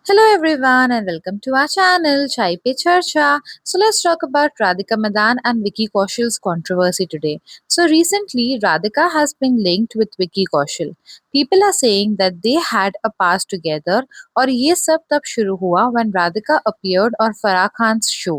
Hello everyone and welcome to our channel Chai Pe Charcha. So let's talk about Radhika Madan and Vicky Kaushal's controversy today. So recently Radhika has been linked with Vicky Kaushal. People are saying that they had a past together और ये सब तब शुरू हुआ when Radhika appeared on Farah Khan's show.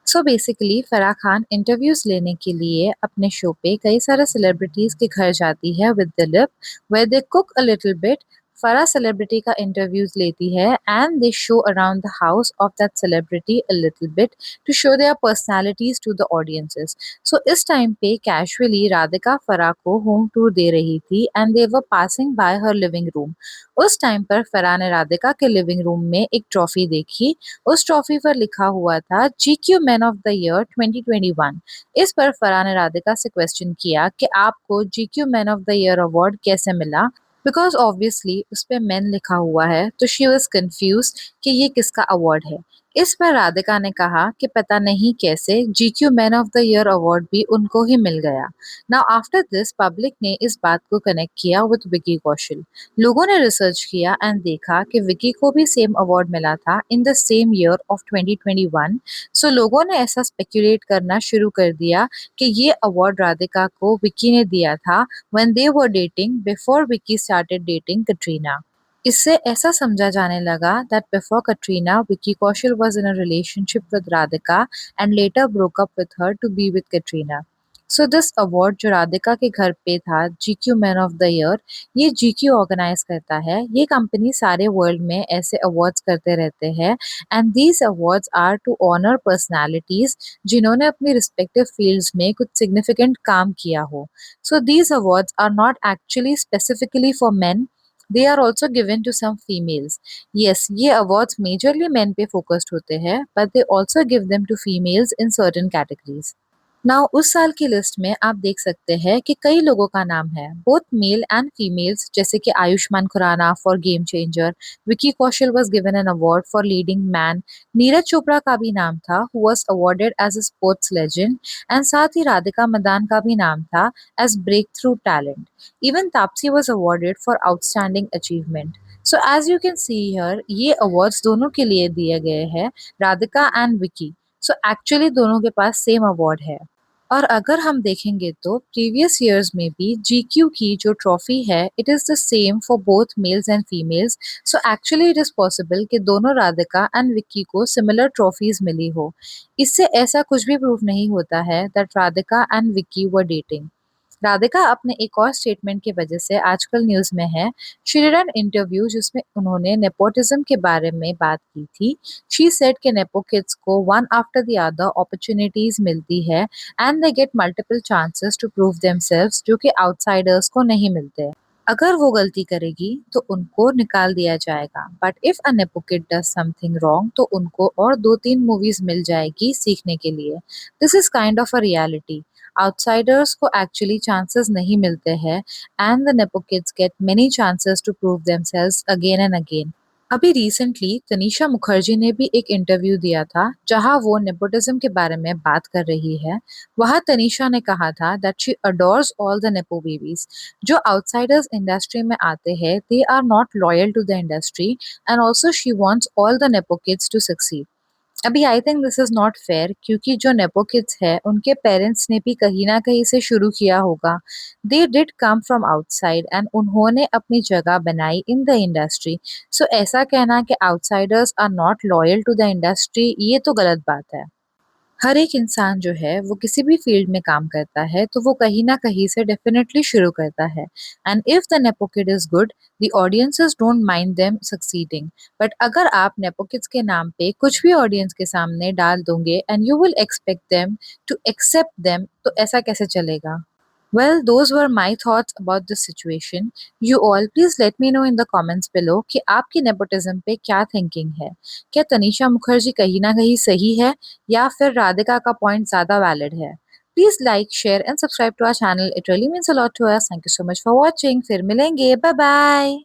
So basically Farah Khan interviews लेने के लिए अपने शो पे कई सारे सेलिब्रिटीज के घर जाती है with Dilip where they cook a little bit. Farah celebrity का इंटरव्यूज लेती है and they show around the house of that celebrity a little bit to show their personalities to the audiences. So इस टाइम पे casually Radhika Farah को home tour दे रही थी and they were passing by her living room. उस time पर फराह ने राधिका के living room में एक ट्रॉफी देखी. उस ट्रॉफी पर लिखा हुआ था GQ man of the year 2021. इस पर फरहान ने राधिका से क्वेश्चन किया कि आपको GQ man of the year award कैसे मिला, बिकॉज ऑब्वियसली उस पे मैन लिखा हुआ है. तो शी वॉज कंफ्यूज कि ये किसका अवार्ड है. इस पर राधिका ने कहा कि पता नहीं कैसे GQ man of the year award भी उनको ही मिल गया. नाउ आफ्टर दिस पब्लिक ने इस बात को कनेक्ट किया विद विकी कौशल. लोगों ने रिसर्च किया एंड देखा कि विकी को भी सेम अवार्ड मिला था in the same year of 2021. सो लोगों ने ऐसा स्पेक्यूलेट करना शुरू कर दिया कि ये अवार्ड राधिका को विकी ने दिया था when they were dating before Vicky started dating Katrina. इससे ऐसा समझा जाने लगा that before Katrina Vicky Kaushal was in a relationship with Radhika and later broke up with her to be with Katrina. So this award जो राधिका के घर पे था GQ man of the year, ये जीक्यू ऑर्गेनाइज करता है. ये कंपनी सारे वर्ल्ड में ऐसे अवार्ड्स करते रहते हैं and these awards are to honour personalities जिन्होंने अपनी रिस्पेक्टिव फील्ड्स में कुछ सिग्निफिकेंट काम किया हो. So these awards are not actually specifically for men, they are also given to some females. Yes, ये awards majorly men पे focused होते हैं, but they also give them to females in certain categories. Now उस साल की list में आप देख सकते हैं कि कई लोगों का नाम है, बोथ मेल एंड फीमेल्स, जैसे कि Ayushmann Khurrana for game changer, Vicky Kaushal was given an award for leading man, Neeraj Chopra का भी नाम था who was awarded as a sports legend, and साथ ही राधिका मदान का भी नाम था as breakthrough talent. Even Taapsee was awarded for outstanding achievement. So as you can see here, ये अवार्ड्स दोनों के लिए दिए गए हैं, Radhika and Vicky. So actually दोनों के पास सेम अवार्ड है. और अगर हम देखेंगे तो प्रीवियस ईयर्स में भी जीक्यू की जो ट्रॉफी है it is the same for both mails and females. So actually it is possible कि दोनों राधिका एंड विक्की को सिमिलर ट्रॉफीज मिली हो. इससे ऐसा कुछ भी प्रूव नहीं होता है that Radhika and Vicky were dating. Radhika अपने एक और स्टेटमेंट की वजह से आजकल न्यूज़ में है. शी डिड एन इंटरव्यू जिसमें उन्होंने नेपोटिज्म के बारे में बात की थी. शी सेड कि नेपो किड्स को one after the other opportunities मिलती है and they get multiple chances to prove themselves जो कि आउटसाइडर्स को नहीं मिलते. अगर वो गलती करेगी तो उनको निकाल दिया जाएगा, but if a nepo kid does something wrong तो उनको और 2-3 मूवीज मिल जाएगी सीखने के लिए. This is kind of a reality. Outsiders को एक्चुअली चांसेस नहीं मिलते हैं and the nepo kids get many chances to prove themselves again and again. अभी रिसेंटली तनीषा मुखर्जी ने भी एक इंटरव्यू दिया था जहां वो नेपोटिज्म के बारे में बात कर रही है. वहां तनीषा ने कहा था that she adores all the nepo babies. जो आउटसाइडर्स इंडस्ट्री में आते हैं they are not loyal to the industry and also she wants all the nepo kids to succeed. अभी I think this is not fair क्योंकि जो nepo kids है उनके parents ने भी कहीं ना कहीं से शुरू किया होगा. They did come from outside and उन्होंने अपनी जगह बनाई इन द इंडस्ट्री. सो ऐसा कहना कि outsiders are not loyal to the industry, ये तो गलत बात है. हर एक इंसान जो है वो किसी भी फील्ड में काम करता है तो वो कहीं ना कहीं से डेफिनेटली शुरू करता है. And if the nepo kid is good the audiences don't mind them succeeding. But अगर आप नेपो किड्स के नाम पे कुछ भी ऑडियंस के सामने डाल दोगे and you will expect them to accept them, तो ऐसा कैसे चलेगा. Well, those were my thoughts about this situation. You all please let me know in the comments below कि आपकी नेपोटिज्म पे क्या थिंकिंग है. क्या तनीषा मुखर्जी कहीं ना कहीं सही है या फिर राधिका का पॉइंट ज़्यादा वैलिड है. Please like share and subscribe to our channel. It really means a lot to us. Thank you so much for watching. फिर मिलेंगे. Bye bye.